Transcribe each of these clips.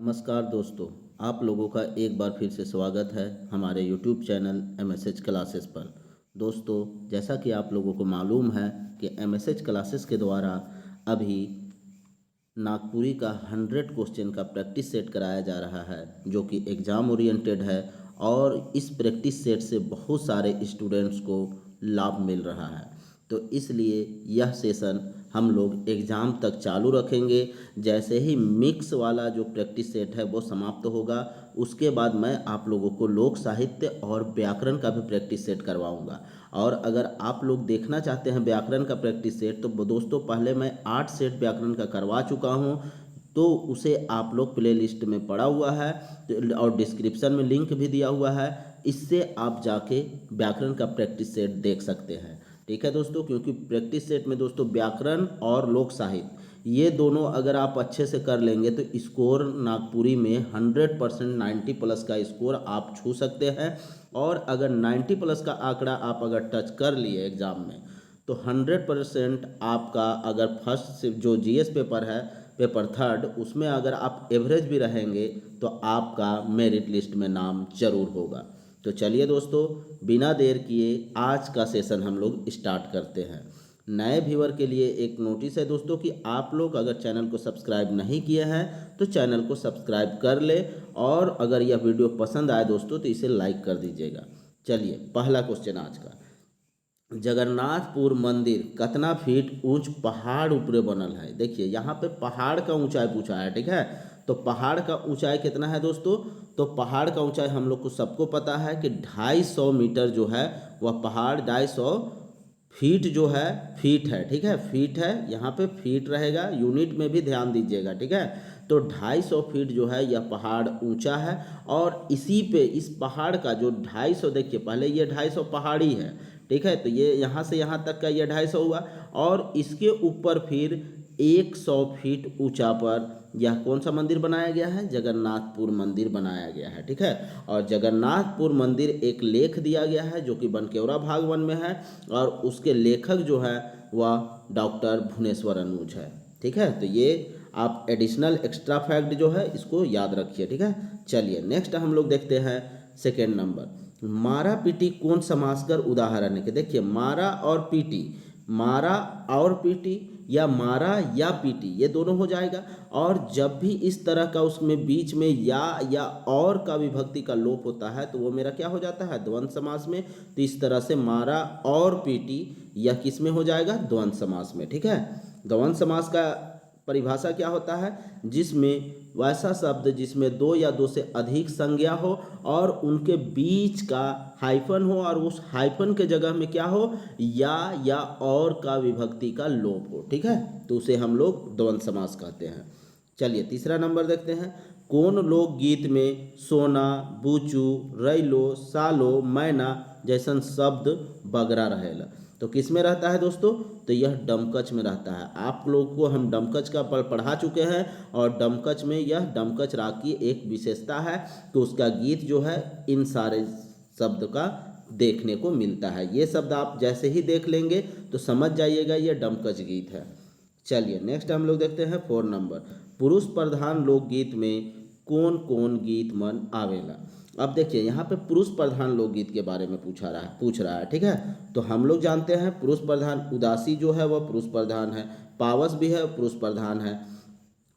नमस्कार दोस्तों, आप लोगों का एक बार फिर से स्वागत है हमारे यूट्यूब चैनल MSH क्लासेस पर। दोस्तों, जैसा कि आप लोगों को मालूम है कि MSH क्लासेस के द्वारा अभी नागपुरी का 100 क्वेश्चन का प्रैक्टिस सेट कराया जा रहा है, जो कि एग्ज़ाम ओरिएंटेड है। और इस प्रैक्टिस सेट से बहुत सारे स्टूडेंट्स को लाभ मिल रहा है। तो इसलिए यह सेशन हम लोग एग्ज़ाम तक चालू रखेंगे। जैसे ही मिक्स वाला जो प्रैक्टिस सेट है वो समाप्त होगा, उसके बाद मैं आप लोगों को लोक साहित्य और व्याकरण का भी प्रैक्टिस सेट करवाऊंगा। और अगर आप लोग देखना चाहते हैं व्याकरण का प्रैक्टिस सेट, तो दोस्तों पहले मैं 8 सेट व्याकरण का करवा चुका हूँ, तो उसे आप लोग प्ले लिस्ट में पड़ा हुआ है और डिस्क्रिप्शन में लिंक भी दिया हुआ है। इससे आप जाके व्याकरण का प्रैक्टिस सेट देख सकते हैं। ठीक है दोस्तों, क्योंकि प्रैक्टिस सेट में दोस्तों व्याकरण और लोक साहित्य ये दोनों अगर आप अच्छे से कर लेंगे तो स्कोर नागपुरी में 100% 90 प्लस का स्कोर आप छू सकते हैं। और अगर 90 प्लस का आंकड़ा आप अगर टच कर लिए एग्ज़ाम में, तो 100% आपका अगर फर्स्ट से जो जीएस पेपर है, पेपर थर्ड, उसमें अगर आप एवरेज भी रहेंगे तो आपका मेरिट लिस्ट में नाम जरूर होगा। तो चलिए दोस्तों, बिना देर किए आज का सेशन हम लोग स्टार्ट करते हैं। नए व्यूअर के लिए एक नोटिस है दोस्तों कि आप लोग अगर चैनल को सब्सक्राइब नहीं किए हैं तो चैनल को सब्सक्राइब कर ले, और अगर यह वीडियो पसंद आए दोस्तों तो इसे लाइक कर दीजिएगा। चलिए, पहला क्वेश्चन आज का, जगन्नाथपुर मंदिर कितना फीट ऊंच पहाड़ ऊपरे बनल है। देखिए यहाँ पे पहाड़ का ऊंचाई पूछा है, ठीक है। तो पहाड़ का ऊंचाई कितना है दोस्तों? तो पहाड़ का ऊंचाई हम लोग को सबको पता है कि 250 मीटर जो है वह पहाड़ 250 फीट जो है, फीट है, ठीक है, फीट है। यहाँ पे फीट रहेगा, यूनिट में भी ध्यान दीजिएगा, ठीक है। तो 250 फीट जो है यह पहाड़ ऊंचा है। और इसी पे इस पहाड़ का जो 250, देखिए पहले ये 250 पहाड़ी है, ठीक है। तो ये यहाँ से यहाँ तक का ये 250 हुआ, और इसके ऊपर फिर 100 फीट ऊंचा पर यह कौन सा मंदिर बनाया गया है? जगन्नाथपुर मंदिर बनाया गया है, ठीक है। और जगन्नाथपुर मंदिर एक लेख दिया गया है जो कि बनकेवरा भाग 1 में है, और उसके लेखक जो है वह डॉक्टर भुवनेश्वर अनुज है, ठीक है। तो ये आप एडिशनल एक्स्ट्रा फैक्ट जो है इसको याद रखिए, ठीक है। चलिए नेक्स्ट हम लोग देखते हैं सेकेंड नंबर, मारा पीटी कौन समासकर उदाहरण है। कि देखिए मारा और पीटी, मारा और पीटी या मारा या पीटी ये दोनों हो जाएगा। और जब भी इस तरह का उसमें बीच में या और का विभक्ति का लोप होता है तो वो मेरा क्या हो जाता है? द्वंद्व समास में। तो इस तरह से मारा और पीटी यह किस में हो जाएगा? द्वंद्व समास में, ठीक है। द्वंद्व समास का परिभाषा क्या होता है? जिसमें वैसा शब्द जिसमें दो या दो से अधिक संज्ञा हो और उनके बीच का हाइफन हो, और उस हाइफन के जगह में क्या हो? या और का विभक्ति का लोप हो, ठीक है। तो उसे हम लोग द्वंद्व समास कहते हैं। चलिए तीसरा नंबर देखते हैं, कौन लोकगीत में सोना, बूचू, रैलो, सालो, मैना जैसन शब्द बगरा रहेला। तो किस में रहता है दोस्तों? तो यह डमकच में रहता है। आप लोग को हम डमकच का पढ़ा चुके हैं, और डमकच में यह डमकच राग की एक विशेषता है कि उसका गीत जो है इन सारे शब्द का देखने को मिलता है। ये शब्द आप जैसे ही देख लेंगे तो समझ जाइएगा ये डमकच गीत है। चलिए नेक्स्ट हम लोग देखते हैं 4 नंबर, पुरुष प्रधान लोकगीत में कौन कौन गीत मन आवेला। अब देखिए यहाँ पे पुरुष प्रधान लोकगीत के बारे में पूछ रहा है, ठीक है। तो हम लोग जानते हैं पुरुष प्रधान उदासी जो है वह पुरुष प्रधान है, पावस भी है पुरुष प्रधान है,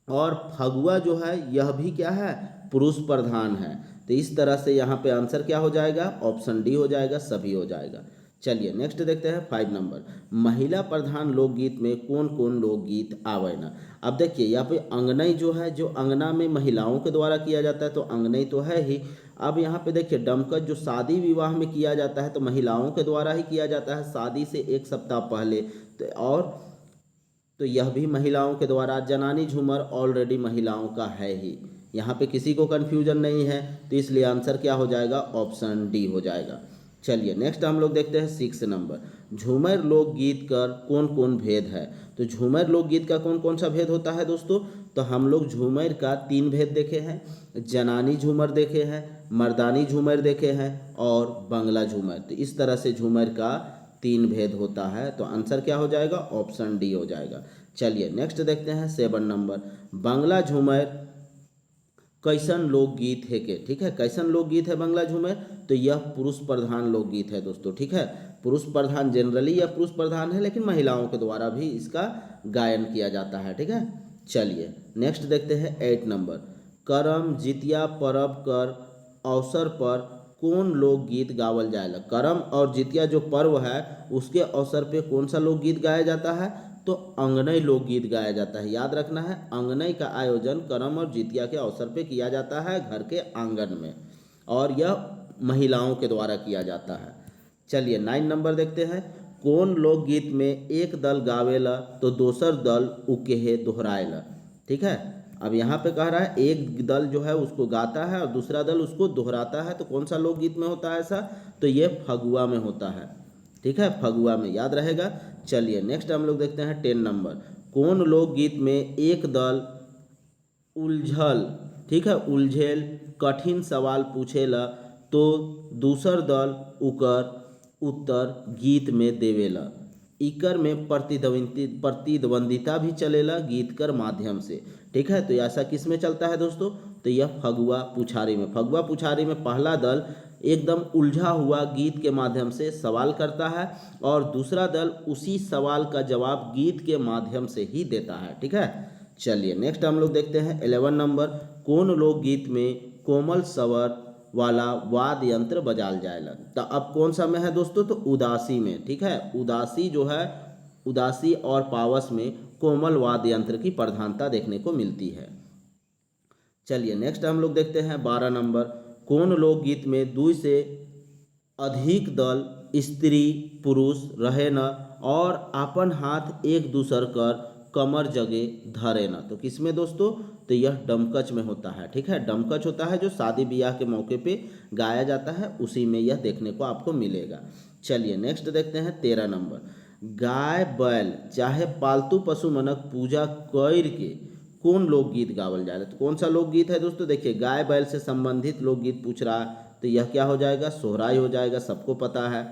और फगुआ जो है यह भी क्या है? पुरुष प्रधान है। तो इस तरह से यहाँ पे आंसर क्या हो जाएगा? ऑप्शन डी हो जाएगा, सभी हो जाएगा। चलिए नेक्स्ट देखते हैं 5 नंबर, महिला प्रधान लोकगीत में कौन कौन लोकगीत आवेना। अब देखिए यहाँ पे अंगनई जो है, जो अंगना में महिलाओं के द्वारा किया जाता है तो अंगनई तो है ही। अब यहाँ पे देखिए डमकच जो शादी विवाह में किया जाता है तो महिलाओं के द्वारा ही किया जाता है, शादी से एक सप्ताह पहले। तो यह भी महिलाओं के द्वारा। जनानी झूमर ऑलरेडी महिलाओं का है ही, यहाँ पे किसी को कन्फ्यूजन नहीं है, तो इसलिए आंसर क्या हो जाएगा? ऑप्शन डी हो जाएगा। चलिए नेक्स्ट हम लोग देखते हैं 6 नंबर, झूमर लोकगीत का कौन कौन भेद है। तो झूमर लोकगीत का कौन कौन सा भेद होता है दोस्तों? तो हम लोग झूमर का 3 भेद देखे हैं, जनानी झूमर देखे हैं, मर्दानी झूमर देखे हैं, और बंगला झूमर। तो इस तरह से झूमर का 3 भेद होता है। तो आंसर क्या हो जाएगा? ऑप्शन डी हो जाएगा। चलिए नेक्स्ट देखते हैं 7 नंबर, बांग्ला झूमर कैसन लोकगीत है के, ठीक है। कैसन लोकगीत है बंगला झूमर, तो यह पुरुष प्रधान लोकगीत है दोस्तों, ठीक है। पुरुष प्रधान, जनरली यह पुरुष प्रधान है, लेकिन महिलाओं के द्वारा भी इसका गायन किया जाता है, ठीक है। चलिए नेक्स्ट देखते हैं 8 नंबर। करम जितिया परब कर अवसर पर कौन लोकगीत गावल जाएगा। करम और जितिया जो पर्व है उसके अवसर पे कौन सा लोकगीत गाया जाता है, तो अंगनई लोकगीत गाया जाता है। याद रखना है, अंगनई का आयोजन करम और जितिया के अवसर पे किया जाता है घर के आंगन में, और यह महिलाओं के द्वारा किया जाता है। चलिए 9 नंबर देखते हैं। कौन लोकगीत में एक दल गावेला तो दोसर दल उकेहे दोहराएला, ठीक है। अब यहाँ पे कह रहा है एक दल जो है उसको गाता है और दूसरा दल उसको दोहराता है, तो कौन सा लोकगीत में होता है ऐसा, तो ये फगुआ में होता है, ठीक है, फगुआ में, याद रहेगा। चलिए नेक्स्ट हम लोग देखते हैं 10 नंबर। कौन लोकगीत में एक दल उलझल, ठीक है, उलझेल कठिन सवाल पूछेला तो दूसर दल उकर उत्तर गीत में देवेला। इकर में प्रतिद्वंदिता भी चलेला गीत कर माध्यम से, ठीक है। तो ऐसा किस में चलता है दोस्तों, तो यह फगुआ पुछारी में। फगुआ पुछारी में पहला दल एकदम उलझा हुआ गीत के माध्यम से सवाल करता है और दूसरा दल उसी सवाल का जवाब गीत के माध्यम से ही देता है, ठीक है। चलिए नेक्स्ट हम लोग देखते हैं 11 नंबर। कौन लोकगीत में कोमल स्वर वाला वाद्य यंत्र बजाल जाएगा। तो अब कौन सा में है दोस्तों, तो उदासी में, ठीक है। उदासी जो है, उदासी और पावस में कोमल वाद्य यंत्र की प्रधानता देखने को मिलती है। चलिए नेक्स्ट हम लोग देखते हैं 12 नंबर। कौन लोकगीत में 2 से अधिक दल स्त्री पुरुष रहे न और अपन हाथ एक दूसर कर कमर जगे धरे न। तो किसमें दोस्तों, तो यह डमकच में होता है, ठीक है। डमकच होता है जो शादी ब्याह के मौके पे गाया जाता है, उसी में यह देखने को आपको मिलेगा। चलिए नेक्स्ट देखते हैं 13 नंबर। गाय बैल चाहे पालतू पशु मनक पूजा कर के कौन लोकगीत गावल जाएगा। तो कौन सा लोकगीत है दोस्तों, देखिए गाय बैल से संबंधित लोकगीत पूछ रहा है, तो यह क्या हो जाएगा, सोहराई हो जाएगा, सबको पता है।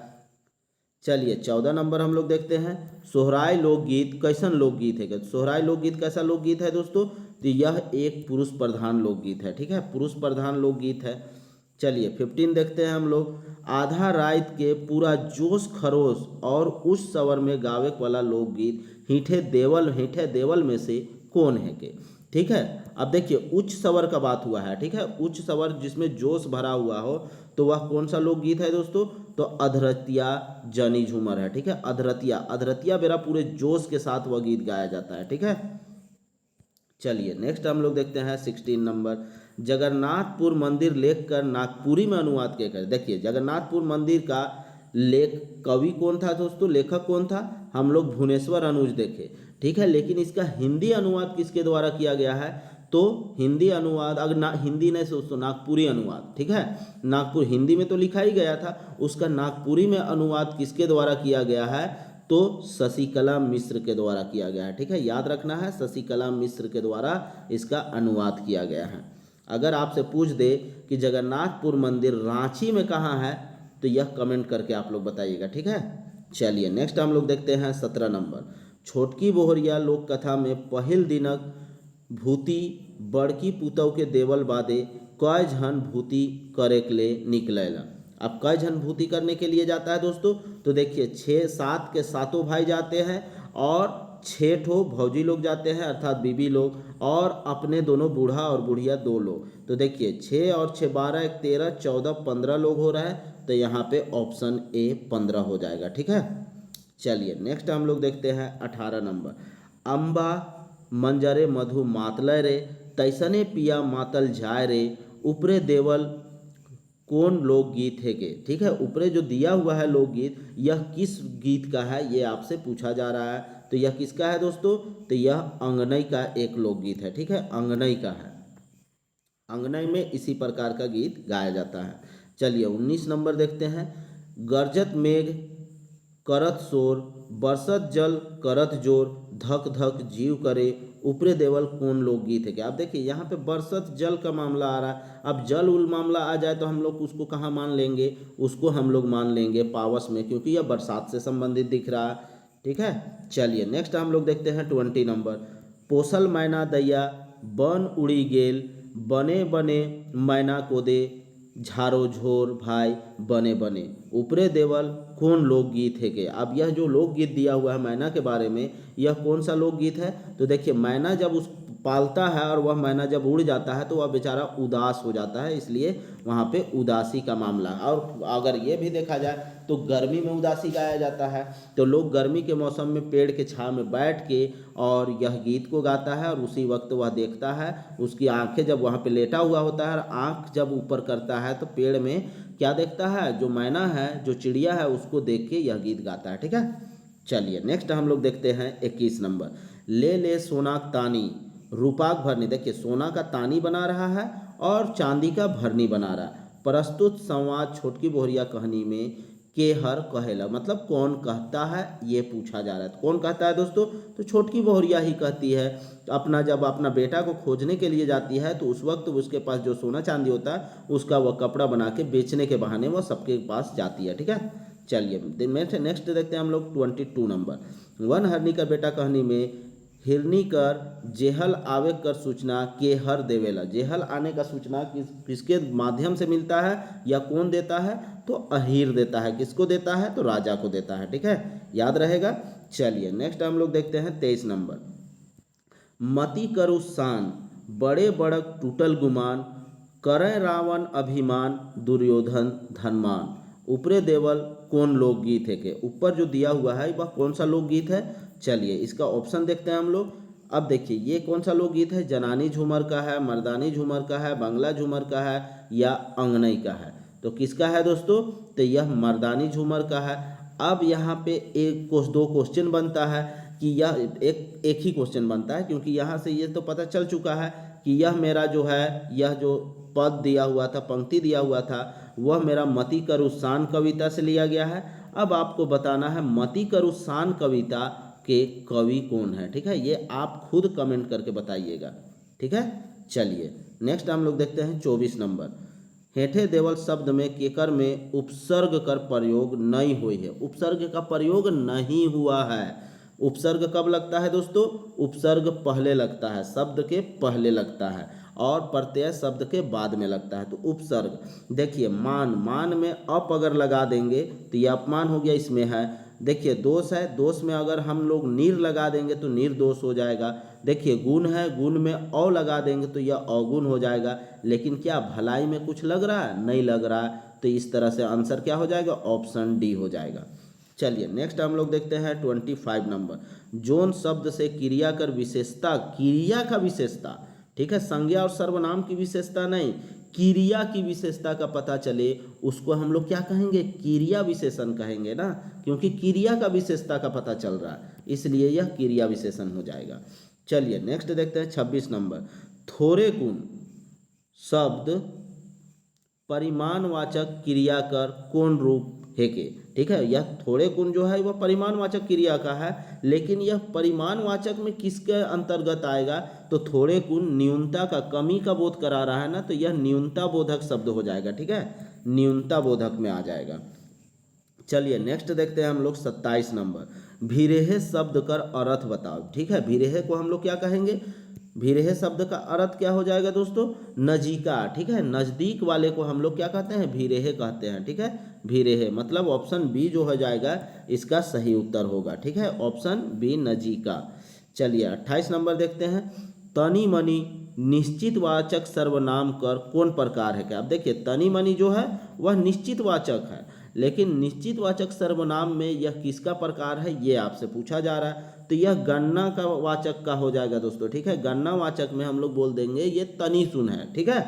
चलिए 14 नंबर हम लोग देखते हैं। सोहराई लोकगीत कैसन लोकगीत है। सोहराई लोकगीत कैसा लोकगीत है दोस्तों, तो यह एक पुरुष प्रधान लोकगीत है, ठीक है, पुरुष प्रधान लोकगीत है। चलिए 15 देखते हैं हम लोग। आधा रात के पूरा जोश खरोश और उस स्वर में गावे वाला लोकगीत हीठे देवल में से कौन है के, ठीक है। अब देखिए उच्च स्वर का बात हुआ है, ठीक है, उच्च स्वर जिसमें जोश भरा हुआ हो तो वह कौन सा लोकगीत है दोस्तों, तो अधरतिया जनी झूमर है, ठीक है। अधरतिया बेरा पूरे जोश के साथ वह गीत गाया जाता है, ठीक है। चलिए नेक्स्ट हम लोग देखते हैं 16 नंबर। जगन्नाथपुर मंदिर लेख कर नागपुरी में अनुवाद के कर। देखिए जगन्नाथपुर मंदिर का लेख कवि कौन था दोस्तों, लेखक कौन था, हम लोग भुवनेश्वर अनुज देखे, ठीक है। लेकिन इसका हिंदी अनुवाद किसके द्वारा किया गया है, तो हिंदी अनुवाद, अगर हिंदी नहीं दोस्तों नागपुरी अनुवाद, ठीक है। नागपुर हिंदी में तो लिखा ही गया था, उसका नागपुरी में अनुवाद किसके द्वारा किया गया है, तो शशिकला मिश्र के द्वारा किया गया है, ठीक है। याद रखना है, शशिकला मिश्र के द्वारा इसका अनुवाद किया गया है। अगर आपसे पूछ दे कि जगन्नाथपुर मंदिर रांची में कहाँ है, तो यह कमेंट करके आप लोग बताइएगा, ठीक है। चलिए नेक्स्ट हम लोग देखते हैं 17 नंबर। छोटकी बोहरिया लोक कथा में पहिल दिनक भूति बड़की पुतौ के देवल बादे कय झन भूति करे के लिए निकलेला। अब कय झन भूति करने के लिए जाता है दोस्तों, तो देखिए 6-7 के सातों भाई जाते हैं और 6 ठो भौजी लोग जाते हैं अर्थात बीबी लोग, और अपने दोनों बूढ़ा और बुढ़िया 2 लोग। तो देखिए 6 और 6 12 1 13 14 15 लोग हो रहा है, तो यहाँ पे ऑप्शन ए 15 हो जाएगा, ठीक है। चलिए नेक्स्ट हम लोग देखते हैं 18 नंबर। अम्बा मंजरे मधु मातलय रे तैसने पिया मातल जाय रे ऊपरे देवल कौन लोकगीत है के, ठीक है। ऊपरे जो दिया हुआ है लोकगीत यह किस गीत का है, ये आपसे पूछा जा रहा है। तो यह किसका है दोस्तों, तो यह अंगनई का एक लोकगीत है, ठीक है, अंगनई का है। अंगनई में इसी प्रकार का गीत गाया जाता है। चलिए 19 नंबर देखते हैं। गरजत मेघ करत शोर बरसत जल करत जोर धक धक जीव करे ऊपरे देवल कौन लोकगीत है। क्या आप देखिए यहाँ पे बरसत जल का मामला आ रहा है। अब जल उल मामला आ जाए तो हम लोग उसको कहाँ मान लेंगे, उसको हम लोग मान लेंगे पावस में, क्योंकि यह बरसात से संबंधित दिख रहा है, ठीक है। चलिए नेक्स्ट हम लोग देखते हैं 20 नंबर। पोसल मैना दैया बन उड़ी गेल बने बने मैना को दे, झारो झोर भाई बने बने, ऊपरे देवल कौन लोकगीत है के। अब यह जो लोकगीत दिया हुआ है मैना के बारे में, यह कौन सा लोकगीत है? तो देखिए, मैना जब उस पालता है और वह मैना जब उड़ जाता है तो वह बेचारा उदास हो जाता है, इसलिए वहाँ पे उदासी का मामला है। और अगर ये भी देखा जाए तो गर्मी में उदासी गाया जाता है, तो लोग गर्मी के मौसम में पेड़ के छांव में बैठ के और यह गीत को गाता है, और उसी वक्त वह देखता है, उसकी आंखें जब वहाँ पे लेटा हुआ होता है और आंख जब ऊपर करता है तो पेड़ में क्या देखता है? जो मैना है, जो चिड़िया है, उसको देख के यह गीत गाता है। ठीक है, चलिए नेक्स्ट हम लोग देखते हैं 21 नंबर। ले ले सोना तानी रूपाक भरनी। देखिए, सोना का तानी बना रहा है और चांदी का भरनी बना रहा है। प्रस्तुत संवाद छोटकी बोहरिया कहानी में के हर कहेला, मतलब कौन कहता है ये पूछा जा रहा है। तो कौन कहता है दोस्तों? तो छोटकी बोहरिया ही कहती है। जब अपना बेटा को खोजने के लिए जाती है तो उस वक्त उसके पास जो सोना चांदी होता है उसका वह कपड़ा बना के बेचने के बहाने वह सबके पास जाती है। ठीक है, चलिए नेक्स्ट देखते हैं हम लोग 22 नंबर। वन हरनी का बेटा कहानी में हिरनी कर जेहल आवे कर सूचना के हर देवेला। जेहल आने का सूचना किसके माध्यम से मिलता है या कौन देता है? तो अहीर देता है। किसको देता है? तो राजा को देता है। ठीक है, याद रहेगा। चलिए नेक्स्ट हम लोग देखते हैं 23 नंबर। मति करु शान बड़े बड़क टूटल गुमान, करय रावण अभिमान दुर्योधन धनमान, ऊपरे देवल कौन लोकगीत है के। ऊपर जो दिया हुआ है वह कौन सा लोकगीत है? चलिए इसका ऑप्शन देखते हैं हम लोग। अब देखिए, ये कौन सा लोकगीत है? जनानी झूमर का है, मर्दानी झूमर का है, बंगला झूमर का है या अंगनई का है? तो किसका है दोस्तों? तो यह मर्दानी झूमर का है। अब यहाँ पे दो क्वेश्चन बनता है कि यह एक ही क्वेश्चन बनता है, क्योंकि यहाँ से ये तो पता चल चुका है कि यह मेरा जो है, यह जो पद दिया हुआ था, पंक्ति दिया हुआ था, वह मेरा मति करु शान कविता से लिया गया है। अब आपको बताना है मति करु शान कविता के कवि कौन है। ठीक है, ये आप खुद कमेंट करके बताइएगा। ठीक है, चलिए नेक्स्ट हम लोग देखते हैं 24 नंबर। हेठे देवल शब्द में केकर में उपसर्ग कर प्रयोग नहीं हुई है। उपसर्ग का प्रयोग नहीं हुआ है। उपसर्ग कब लगता है दोस्तों? उपसर्ग पहले लगता है, शब्द के पहले लगता है, और प्रत्यय शब्द के बाद में लगता है। तो उपसर्ग देखिए, मान में अप अगर लगा देंगे तो यह अपमान हो गया, इसमें है। देखिए दोष है, दोष में अगर हम लोग नीर लगा देंगे तो निर्दोष हो जाएगा। देखिए गुण है, गुण में औ लगा देंगे तो यह अवगुण हो जाएगा। लेकिन क्या भलाई में कुछ लग रहा है? नहीं लग रहा है। तो इस तरह से आंसर क्या हो जाएगा? ऑप्शन डी हो जाएगा। चलिए नेक्स्ट हम लोग देखते हैं 25 नंबर। जोन शब्द से क्रिया कर विशेषता, क्रिया का विशेषता, ठीक है, संज्ञा और सर्वनाम की विशेषता नहीं, क्रिया की विशेषता का पता चले उसको हम लोग क्या कहेंगे? क्रिया विशेषण कहेंगे ना, क्योंकि क्रिया का विशेषता का पता चल रहा है, इसलिए यह क्रिया विशेषण हो जाएगा। चलिए नेक्स्ट देखते हैं 26 नंबर। थोड़े गुण शब्द परिमाणवाचक क्रिया कर कौन रूप है के। ठीक है, यह थोड़े गुण जो है वह परिमाणवाचक क्रिया का है, लेकिन यह परिमाणवाचक में किसके अंतर्गत आएगा? तो थोड़े गुण न्यूनता का, कमी का बोध करा रहा है ना, तो यह न्यूनता बोधक शब्द हो जाएगा। ठीक है, न्यूनता बोधक में आ जाएगा। चलिए नेक्स्ट देखते हैं हम लोग 27 नंबर। भीरेह शब्द कर अर्थ बताओ। ठीक है, भीरेह को हम लोग क्या कहेंगे? भीरेह शब्द का अर्थ क्या हो जाएगा दोस्तों? नजीका। ठीक है, नजदीक वाले को हम लोग क्या कहते हैं? भीरेह कहते हैं। ठीक है, भीरेह मतलब ऑप्शन बी जो हो जाएगा इसका सही उत्तर होगा। ठीक है, ऑप्शन बी नजीका। चलिए 28 नंबर देखते हैं। तनी मनी निश्चित वाचक सर्वनाम कर कौन प्रकार है? क्या आप देखिए, तनी मनी जो है वह निश्चित वाचक है, लेकिन निश्चित वाचक सर्वनाम में यह किसका प्रकार है ये आपसे पूछा जा रहा है। तो यह गणना का वाचक का हो जाएगा दोस्तों। ठीक है, गणना वाचक में हम लोग बोल देंगे ये तनी सुन है। ठीक है,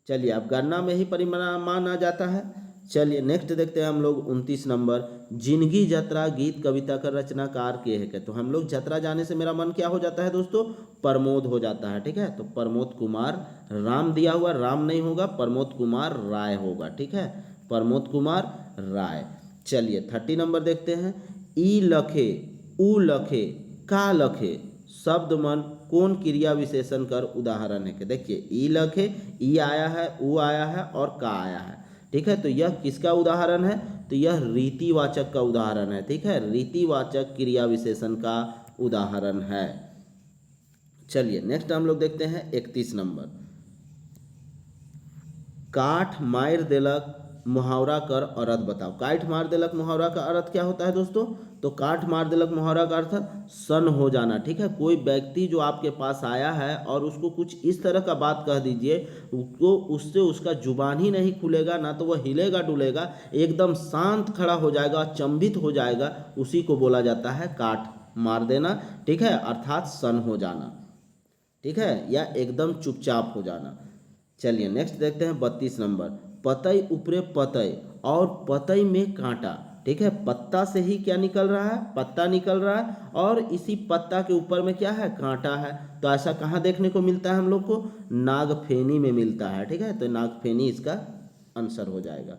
चलिए अब गणना में ही परिमाण आ जाता है। चलिए नेक्स्ट देखते हैं हम लोग 29 नंबर। जिंदगी जतरा गीत कविता का रचनाकार के है। तो हम लोग जतरा जाने से मेरा मन क्या हो जाता है दोस्तों? प्रमोद हो जाता है। ठीक है, तो प्रमोद कुमार, राम दिया हुआ, राम नहीं होगा, प्रमोद कुमार राय होगा। ठीक है, प्रमोद कुमार राय। चलिए 30 नंबर देखते हैं। ई लखे उ लखे का लखे शब्द मन कौन क्रिया विशेषण कर उदाहरण है? कि देखिए ई लखे, ई आया है, उ आया है और का आया है। ठीक है, तो यह किसका उदाहरण है? तो यह रीतिवाचक का उदाहरण है। ठीक है, रीतिवाचक क्रिया विशेषण का उदाहरण है। चलिए नेक्स्ट हम लोग देखते हैं 31 नंबर। काठ मार देलक मुहावरा कर अर्थ बताओ। काठ मार देलक मुहावरा का अर्थ क्या होता है दोस्तों? तो काठ मार देलक मुहावरा का अर्थ सन हो जाना। ठीक है, कोई व्यक्ति जो आपके पास आया है और उसको कुछ इस तरह का बात कह दीजिए, उसको उससे उसका जुबान ही नहीं खुलेगा, ना तो वह हिलेगा डुलेगा, एकदम शांत खड़ा हो जाएगा, अचंभित हो जाएगा, उसी को बोला जाता है काठ मार देना। ठीक है, अर्थात सन हो जाना। ठीक है, या एकदम चुपचाप हो जाना। चलिए नेक्स्ट देखते हैं 32 नंबर। पतई ऊपरे पतई और पतई में कांटा। ठीक है, पत्ता से ही क्या निकल रहा है? पत्ता निकल रहा है, और इसी पत्ता के ऊपर में क्या है? कांटा है। तो ऐसा कहाँ देखने को मिलता है हम लोग को? नागफेनी में मिलता है। ठीक है, तो नागफेनी इसका आंसर हो जाएगा।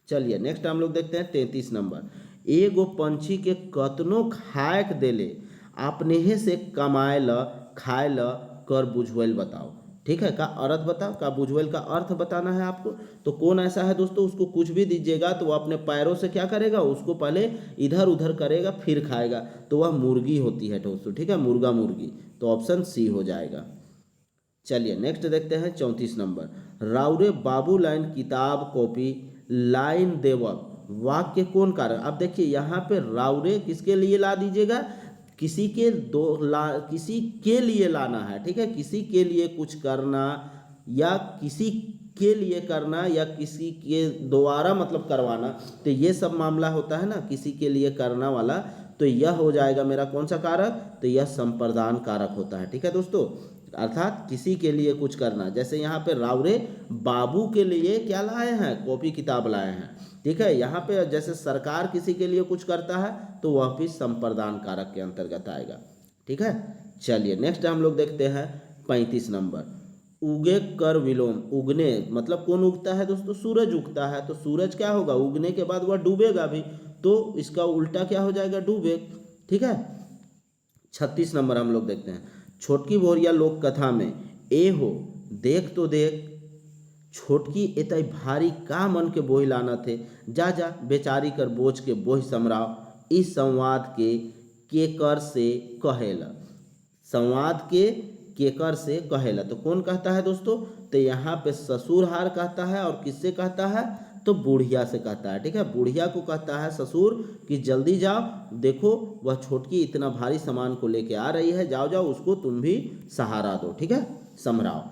चलिए नेक्स्ट हम लोग देखते हैं 33 नंबर। एगो पंछी के कतनो खाएक देले आपनेहे से कमाए ल खाए ल कर बुझवेल बताओ। ठीक है, का अर्थ बताओ, का बुझवेल का अर्थ बताना है आपको। तो कौन ऐसा है दोस्तों, उसको कुछ भी दीजिएगा तो वो अपने पैरों से क्या करेगा? उसको पहले इधर उधर करेगा फिर खाएगा। तो वह मुर्गी होती है दोस्तों। ठीक है, मुर्गा मुर्गी। तो ऑप्शन सी हो जाएगा। चलिए नेक्स्ट देखते हैं 34 नंबर। राउरे बाबू लाइन किताब कॉपी लाइन देवल वाक्य कौन कारक। अब देखिए यहाँ पे राउरे किसके लिए ला दीजिएगा? किसी के लिए लाना है। ठीक है, किसी के लिए कुछ करना, या किसी के लिए करना, या किसी के द्वारा मतलब करवाना, तो ये सब मामला होता है ना, किसी के लिए करना वाला। तो यह हो जाएगा मेरा कौन सा कारक? तो यह संप्रदान कारक होता है। ठीक है दोस्तों, अर्थात किसी के लिए कुछ करना। जैसे यहाँ पे रावरे बाबू के लिए क्या लाए हैं? कॉपी किताब लाए हैं। ठीक है, यहाँ पे जैसे सरकार किसी के लिए कुछ करता है तो वह भी संप्रदान कारक के अंतर्गत आएगा। ठीक है, चलिए नेक्स्ट हम लोग देखते हैं 35 नंबर। उगे कर विलोम। उगने मतलब कौन उगता है दोस्तों? सूरज उगता है। तो सूरज क्या होगा? उगने के बाद वह डूबेगा भी, तो इसका उल्टा क्या हो जाएगा? डूबे। ठीक है, 36 नंबर हम लोग देखते हैं। छोटकी बोरिया लोक कथा में ए हो देख तो देख छोटकी एतई भारी का मन के बोझ लाना थे, जा जा बेचारी कर बोझ के बोझ समराव। इस संवाद के कर से कहेला। संवाद के केकर से कहेला, तो कौन कहता है दोस्तों? तो यहाँ पे ससुरहार कहता है, और किससे कहता है? तो बुढ़िया से कहता है। ठीक है, बुढ़िया को कहता है ससुर कि जल्दी जाओ, देखो वह छोटकी इतना भारी सामान को लेके आ रही है, जाओ जाओ उसको तुम भी सहारा दो। ठीक है, समराओ।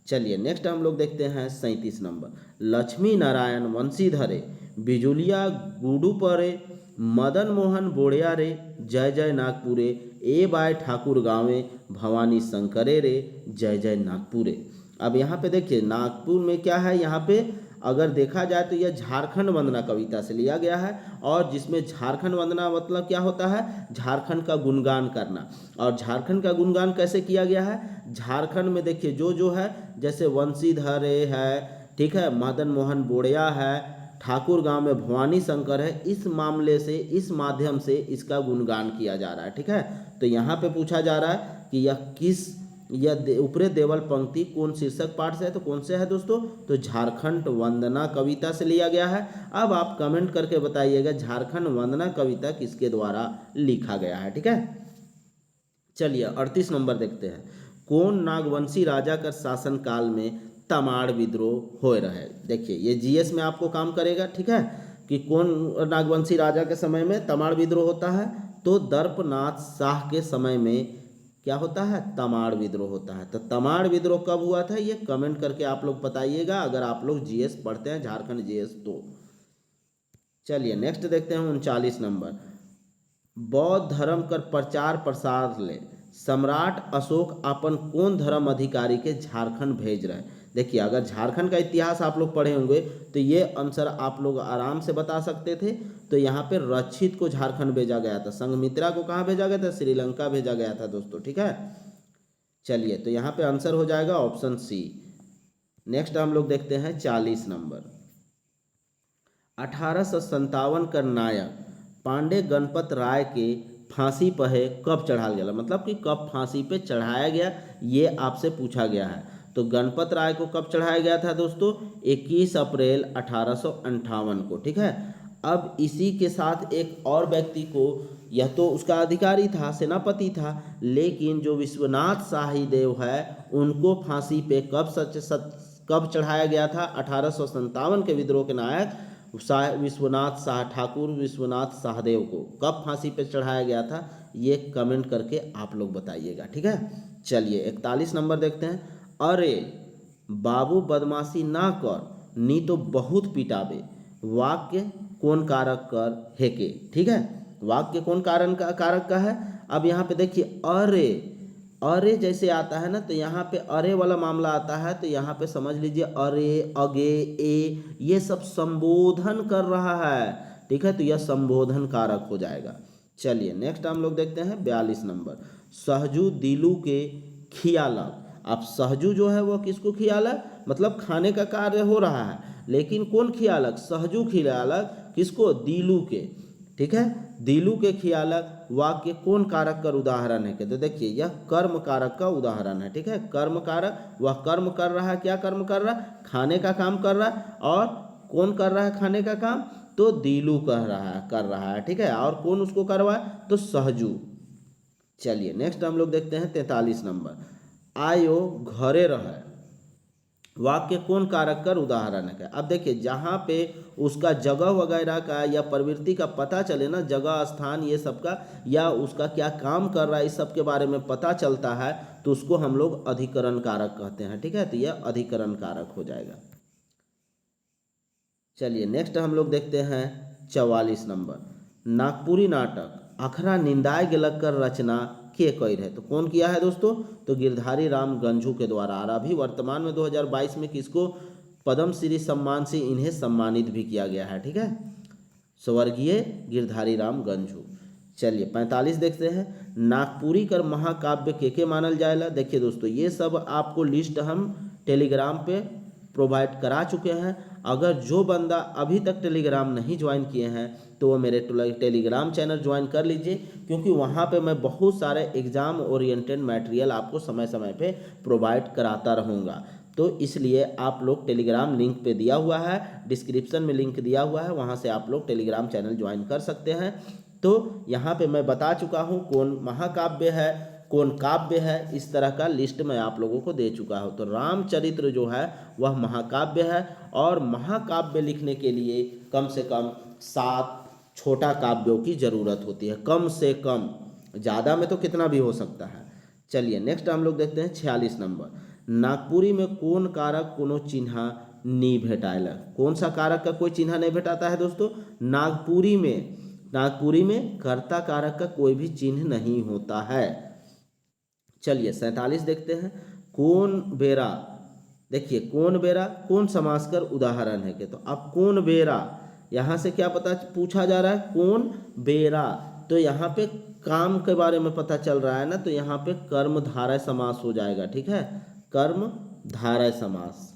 चलिए नेक्स्ट हम लोग देखते हैं 37 नंबर। लक्ष्मी नारायण वंशीधरे बिजुलिया गुडू परे मदन मोहन बोड़िया रे जय जय नागपुरे ए बाय ठाकुर गाँवे भवानी शंकरे रे जय जय नागपुरे। अब यहाँ पे देखिए नागपुर में क्या है, यहाँ पे अगर देखा जाए तो यह झारखंड वंदना कविता से लिया गया है, और जिसमें झारखंड वंदना मतलब क्या होता है? झारखंड का गुणगान करना। और झारखंड का गुणगान कैसे किया गया है? झारखंड में देखिए जो है, जैसे वंशीधरे है, ठीक है, मदन मोहन बोड़िया है, ठाकुर गांव में भवानी शंकर है, इस मामले से, इस माध्यम से इसका गुणगान किया जा रहा है। ठीक है, तो यहाँ पे पूछा जा रहा है कि यह ऊपरे देवल पंक्ति कौन शीर्षक पाठ से है? तो कौन से है दोस्तों? तो झारखंड वंदना कविता से लिया गया है। अब आप कमेंट करके बताइएगा झारखंड वंदना कविता किसके द्वारा लिखा गया है। ठीक है, चलिए 38 नंबर देखते हैं। कौन नागवंशी राजा का शासन काल में तमाड़ विद्रोह हो रहे? देखिए ये जीएस में आपको काम करेगा। ठीक है, कि कौन नागवंशी राजा के समय में तमाड़ विद्रोह होता है? तो दर्पनाथ शाह के समय में क्या होता है? तमाड़ विद्रोह होता है। तो तमाड़ विद्रोह कब हुआ था? ये कमेंट करके आप लोग बताइएगा, अगर आप लोग जीएस पढ़ते हैं, झारखंड जीएस। तो चलिए नेक्स्ट देखते हैं 39 नंबर। बौद्ध धर्म कर प्रचार प्रसार ले सम्राट अशोक अपन कौन धर्म अधिकारी के झारखंड भेज रहे? देखिए अगर झारखंड का इतिहास आप लोग पढ़े होंगे तो ये आंसर आप लोग आराम से बता सकते थे। तो यहाँ पे रक्षित को झारखंड भेजा गया था। संघमित्रा को कहाँ भेजा गया था? श्रीलंका भेजा गया था दोस्तों। ठीक है, चलिए तो यहाँ पे आंसर हो जाएगा ऑप्शन सी। नेक्स्ट हम लोग देखते हैं 40 नंबर। 1857 का नायक पांडे गणपत राय के फांसी पर कब चढ़ाया गया? मतलब कि कब फांसी पे चढ़ाया गया, ये आपसे पूछा गया है। तो गणपत राय को कब चढ़ाया गया था दोस्तों? 21 अप्रैल 1858 को। ठीक है, अब इसी के साथ एक और व्यक्ति को, यह तो उसका अधिकारी था, सेनापति था, लेकिन जो विश्वनाथ शाही देव है उनको फांसी पे कब चढ़ाया गया था? 1857 के विद्रोह के नायक विश्वनाथ शाह ठाकुर विश्वनाथ शाहदेव को कब फांसी पे चढ़ाया गया था? ये कमेंट करके आप लोग बताइएगा, ठीक है। चलिए 41 नंबर देखते हैं। अरे बाबू बदमाशी ना कर नी तो बहुत पिटाबे, वाक्य कौन कारक कर हेके, ठीक है। वाक्य कौन कारक का है? अब यहाँ पे देखिए अरे, अरे जैसे आता है ना तो यहाँ पे अरे वाला मामला आता है, तो यहाँ पे समझ लीजिए अरे, अगे, ए ये सब संबोधन कर रहा है, ठीक है, तो यह संबोधन कारक हो जाएगा। चलिए नेक्स्ट हम लोग देखते हैं 42 नंबर। सहजू दिलू के खियालक। अब सहजू जो है वो किसको खियालक? मतलब खाने का कार्य हो रहा है, लेकिन कौन खियालक? सहजू खियालक किसको? दिलू के, ठीक है। दिलू के खियालक वाक्य कौन कारक का उदाहरण है? तो देखिए यह कर्म कारक का उदाहरण है, ठीक है। कर्म कारक, वह कर्म कर रहा है, क्या कर्म कर रहा है? खाने का काम कर रहा है। और कौन कर रहा है खाने का काम? तो दिलू कर रहा है, ठीक है। और कौन उसको करवाए? तो सहजू। चलिए नेक्स्ट हम लोग देखते हैं 43 नंबर। आयो घरे रहे, वाक्य कौन कारक का उदाहरण है? अब देखिए जहाँ पे उसका जगह वगैरह का या प्रवृत्ति का पता चले ना, जगह स्थान ये सब का, या उसका क्या काम कर रहा है इस सब के बारे में पता चलता है, तो उसको हम लोग अधिकरण कारक कहते हैं, ठीक है। तो यह अधिकरण कारक हो जाएगा। चलिए नेक्स्ट हम लोग देखते हैं 44 नंबर। नागपुरी नाटक अखरा निंदाए गेलक कर रचना के कई है? तो कौन किया है दोस्तों? तो गिरधारी राम गंझू के द्वारा। और अभी वर्तमान में 2022 में किसको पद्म श्री सम्मान से इन्हें सम्मानित भी किया गया है, ठीक है, स्वर्गीय गिरधारी राम गंझू। चलिए 45 देखते हैं। नागपुरी कर महाकाव्य के मानल जाएगा? देखिए दोस्तों ये सब आपको लिस्ट हम टेलीग्राम पे प्रोवाइड करा चुके हैं। अगर जो बंदा अभी तक टेलीग्राम नहीं ज्वाइन किए हैं तो वो मेरे टेलीग्राम चैनल ज्वाइन कर लीजिए, क्योंकि वहाँ पे मैं बहुत सारे एग्ज़ाम ओरिएंटेड मटेरियल आपको समय समय पे प्रोवाइड कराता रहूँगा। तो इसलिए आप लोग टेलीग्राम लिंक पे दिया हुआ है, डिस्क्रिप्शन में लिंक दिया हुआ है, वहाँ से आप लोग टेलीग्राम चैनल ज्वाइन कर सकते हैं। तो यहाँ पे मैं बता चुका हूँ कौन महाकाव्य है, कौन काव्य है, इस तरह का लिस्ट मैं आप लोगों को दे चुका हूँ। तो रामचरित्र जो है वह महाकाव्य है, और महाकाव्य लिखने के लिए कम से कम 7 छोटा काव्यों की ज़रूरत होती है, कम से कम, ज़्यादा में तो कितना भी हो सकता है। चलिए नेक्स्ट हम लोग देखते हैं 46 नंबर। नागपुरी में कौन कारक कोनो चिन्हा नी भेटाएला? कौन सा कारक का कोई चिन्ह नहीं भेटाता है दोस्तों? नागपुरी में कर्ता कारक का कोई भी चिन्ह नहीं होता है। चलिए 47 देखते हैं। कौन बेरा, देखिए कौन बेरा कौन समास कर उदाहरण है? तो अब कौन बेरा यहाँ से क्या पता पूछा जा रहा है? कौन बेरा, तो यहाँ पे काम के बारे में पता चल रहा है ना, तो यहाँ पे कर्मधारय समास हो जाएगा, ठीक है, कर्मधारय समास,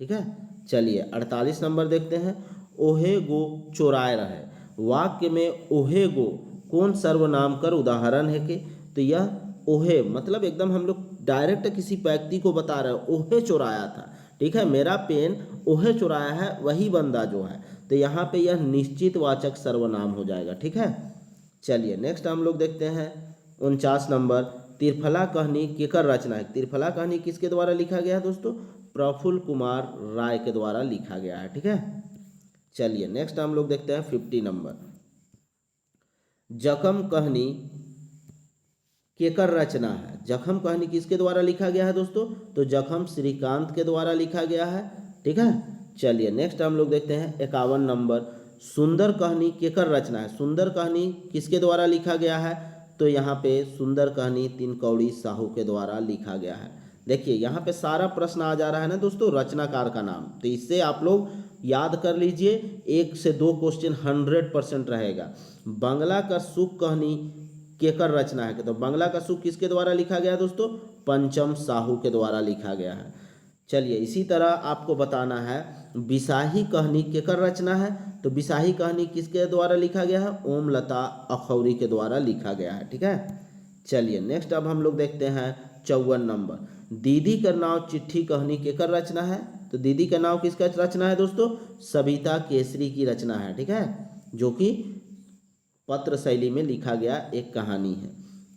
ठीक है। चलिए 48 नंबर देखते हैं। ओहे गो चोराए रहे, वाक्य में ओहे गो कौन सर्वनाम कर उदाहरण है? तो यह ओहे मतलब एकदम हम लोग डायरेक्ट किसी व्यक्ति को बता रहे हैं, ओहे चुराया था, ठीक है, मेरा पेन ओहे चुराया है, वही बंदा जो है, तो यहाँ पे यह निश्चित वाचक सर्वनाम हो जाएगा, ठीक है। चलिए नेक्स्ट हम लोग देखते हैं 49 नंबर। त्रिफला कहनी केकर रचना है? त्रिफला कहनी किसके द्वारा लिखा गया है दोस्तों? प्रफुल्ल कुमार राय के द्वारा लिखा गया है, ठीक है। चलिए नेक्स्ट हम लोग देखते हैं 50 नंबर। जखम कहनी केकर रचना है? जखम कहनी किसके द्वारा लिखा गया है दोस्तों? तो जखम श्रीकांत के द्वारा लिखा गया है, ठीक है। चलिए नेक्स्ट हम लोग देखते हैं 51 नंबर। सुंदर कहनी केकर रचना है? सुंदर कहनी किसके द्वारा लिखा गया है? तो यहाँ पे सुंदर कहनी तिनकौड़ी साहू के द्वारा लिखा गया है। देखिए यहाँ पे सारा प्रश्न आ जा रहा है ना दोस्तों रचनाकार का नाम, तो इससे आप लोग याद कर लीजिए, 1 से 2 क्वेश्चन 100% रहेगा। बंगला का सुख कहनी केकर रचना है? तो बंगला का सुख किसके द्वारा लिखा गया है दोस्तों? पंचम साहू के द्वारा लिखा गया है। चलिए इसी तरह आपको बताना है बिसाही कहनी केकर रचना है? तो बिसाही कहनी किसके द्वारा लिखा गया है? ओमलता अखौरी के द्वारा लिखा गया है, ठीक है। चलिए नेक्स्ट अब हम लोग देखते हैं 54 नंबर। दीदी का नाव चिट्ठी कहनी केकर रचना है? तो दीदी का नाव किसका रचना है दोस्तों? सविता केसरी की रचना है, ठीक है, जो कि पत्र शैली में लिखा गया एक कहानी है।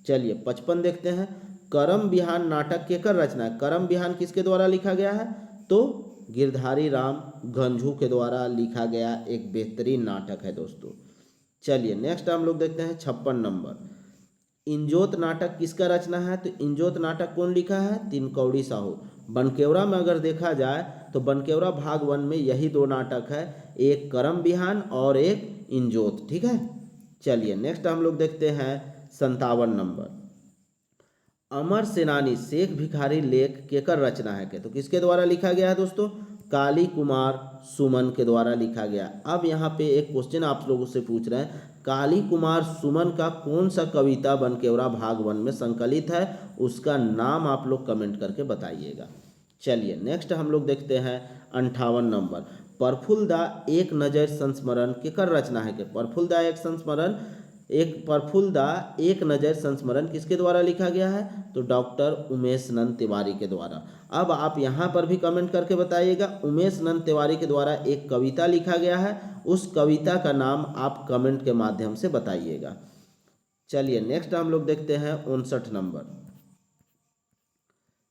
चलिए 55 देखते हैं। करम बिहान नाटक केकर रचना है? करम बिहान किसके द्वारा लिखा गया है? तो गिरधारी राम गंझू के द्वारा लिखा गया एक बेहतरीन नाटक है दोस्तों। चलिए नेक्स्ट हम लोग देखते हैं 56 नंबर। इंजोत नाटक किसका रचना है? तो इंजोत नाटक कौन लिखा है? तिनकौड़ी साहू। बनकेवरा में अगर देखा जाए तो बनकेवरा भाग 1 में यही दो नाटक है, एक करम बिहान और एक इंजोत। ठीक है। चलिए नेक्स्ट हम लोग देखते हैं 57 नंबर। अमर सेनानी शेख भिखारी लेख केकर रचना है के? तो किसके द्वारा लिखा गया है दोस्तों? काली कुमार सुमन के द्वारा लिखा गया। अब यहाँ पे एक क्वेश्चन आप लोगों से पूछ रहे हैं, काली कुमार सुमन का कौन सा कविता बनकेवरा भाग 1 में संकलित है? उसका नाम आप लोग कमेंट करके बताइएगा। चलिए नेक्स्ट हम लोग देखते हैं 58 नंबर। प्रफुल्लदा एक नजर संस्मरण केकर रचना है के? प्रफुल्लदा एक नज़र संस्मरण किसके द्वारा लिखा गया है? तो डॉक्टर उमेश नंद तिवारी के द्वारा। अब आप यहाँ पर भी कमेंट करके बताइएगा, उमेश नंद तिवारी के द्वारा एक कविता लिखा गया है, उस कविता का नाम आप कमेंट के माध्यम से बताइएगा। चलिए नेक्स्ट हम लोग देखते हैं 59 नंबर।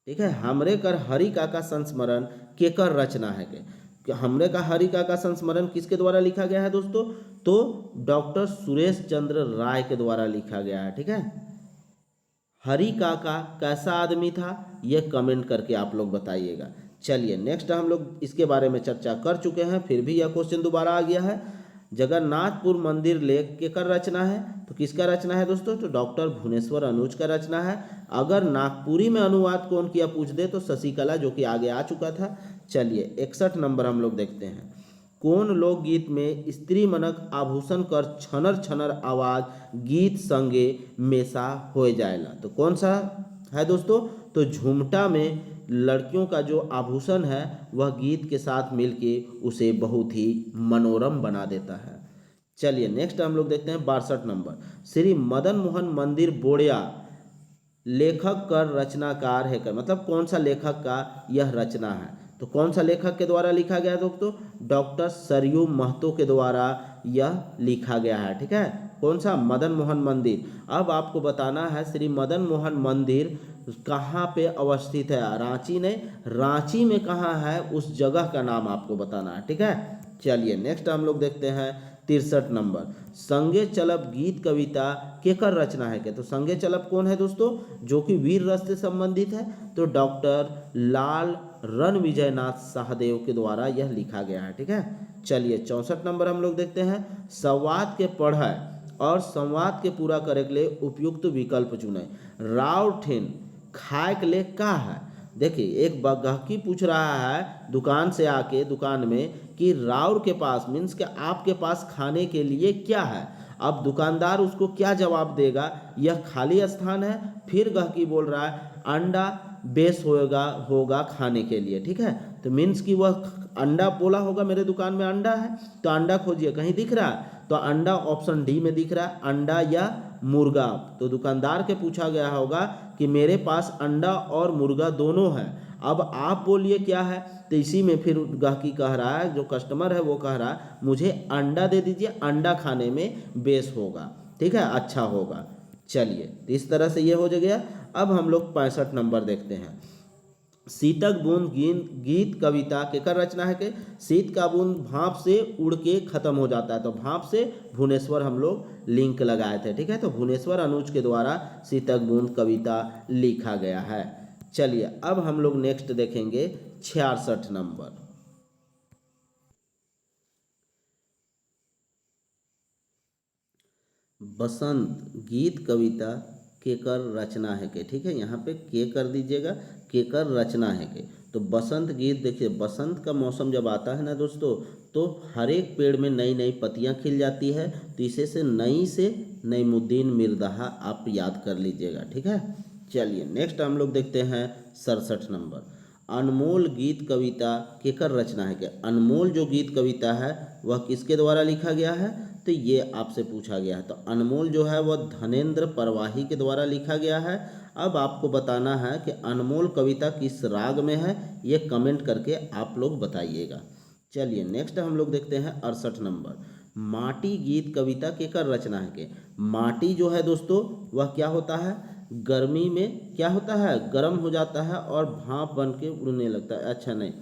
ठीक है, हमरे कर हरि काका संस्मरण केकर रचना है के? हमरे का हरि काका संस्मरण किसके द्वारा लिखा गया है दोस्तों? तो डॉक्टर सुरेश चंद्र राय के द्वारा लिखा गया है। ठीक है। हरि काका कैसा आदमी था, यह कमेंट करके आप लोग बताइएगा। चलिए नेक्स्ट हम लोग इसके बारे में चर्चा कर चुके हैं, फिर भी यह क्वेश्चन दोबारा आ गया है। जगन्नाथपुर मंदिर लेख केकर रचना है? तो किसका रचना है दोस्तों? तो डॉक्टर भुवनेश्वर अनुज का रचना है। अगर नागपुरी में अनुवाद कौन किया पूछ दे तो शशिकला, जो कि आगे आ चुका था। चलिए 61 नंबर हम लोग देखते हैं। कौन लोकगीत में स्त्री मनक आभूषण कर छनर छनर आवाज गीत संगे मेसा हो जाएला? तो कौन सा है दोस्तों? तो झुमटा में लड़कियों का जो आभूषण है वह गीत के साथ मिलके उसे बहुत ही मनोरम बना देता है। चलिए नेक्स्ट हम लोग देखते हैं 62 नंबर। श्री मदन मोहन मंदिर बोड़िया लेखक कर रचनाकार है कर, मतलब कौन सा लेखक का यह रचना है? तो कौन सा लेखक के द्वारा लिखा गया है दोस्तों? डॉक्टर सरयू महतो के द्वारा यह लिखा गया है। ठीक है। कौन सा? मदन मोहन मंदिर। अब आपको बताना है श्री मदन मोहन मंदिर कहाँ पे अवस्थित है? रांची ने, रांची में कहाँ है उस जगह का नाम आपको बताना है। ठीक है। चलिए नेक्स्ट हम लोग देखते हैं 63 नंबर। संगे चलब गीत कविता केकर रचना है के? तो संगे चलब कौन है दोस्तों? जो कि वीर रस से संबंधित है। तो डॉक्टर लाल रण विजयनाथ सहदेव के द्वारा यह लिखा गया है। ठीक है। चलिए 64 नंबर हम लोग देखते हैं। संवाद के पढ़े और संवाद के पूरा करे के लिए उपयुक्त विकल्प चुने। राव ठेन खाए के लिए का है? देखिए एक गहकी पूछ रहा है दुकान से आके दुकान में कि राउर के पास मीन्स कि आपके पास खाने के लिए क्या है। अब दुकानदार उसको क्या जवाब देगा? यह खाली स्थान है। फिर गहकी बोल रहा है अंडा बेस होगा खाने के लिए। ठीक है। तो मीन्स कि वह अंडा बोला होगा मेरे दुकान में अंडा है, तो अंडा खोजिए, कहीं दिख रहा है? तो अंडा ऑप्शन डी में दिख रहा है, अंडा या मुर्गा। तो दुकानदार के पूछा गया होगा कि मेरे पास अंडा और मुर्गा दोनों है, अब आप बोलिए क्या है? तो इसी में फिर गाहकी कह रहा है, जो कस्टमर है वो कह रहा है मुझे अंडा दे दीजिए, अंडा खाने में बेस होगा। ठीक है, अच्छा होगा। चलिए तो इस तरह से ये हो गया। अब हम लोग 65 नंबर देखते हैं। शीतक बूंद गीत कविता केकर रचना है के? शीत का बूंद भाप से उड़ के खत्म हो जाता है, तो भाप से भुवनेश्वर हम लोग लिंक लगाए थे। ठीक है। तो भुवनेश्वर अनुज के द्वारा शीतक बूंद कविता लिखा गया है। चलिए अब हम लोग नेक्स्ट देखेंगे 66 नंबर। बसंत गीत कविता केकर रचना है के? ठीक है, यहाँ पे के कर दीजिएगा, केकर रचना है के। तो बसंत गीत, देखिए बसंत का मौसम जब आता है ना दोस्तों, तो हर एक पेड़ में नई नई पत्तियाँ खिल जाती है। तो इसे से नईमुद्दीन मिर्ज़ा आप याद कर लीजिएगा। ठीक है। चलिए नेक्स्ट हम लोग देखते हैं 67 नंबर। अनमोल गीत कविता केकर रचना है क्या? अनमोल जो गीत कविता है वह किसके द्वारा लिखा गया है? तो ये आपसे पूछा गया है। तो अनमोल जो है वह धनेंद्र परवाही के द्वारा लिखा गया है। अब आपको बताना है कि अनमोल कविता किस राग में है, ये कमेंट करके आप लोग बताइएगा। चलिए नेक्स्ट हम लोग देखते हैं 68 नंबर। माटी गीत कविता केकर रचना है के? माटी जो है दोस्तों वह क्या होता है? गर्मी में क्या होता है, गर्म हो जाता है और भाप बन के उड़ने लगता है। अच्छा नहीं,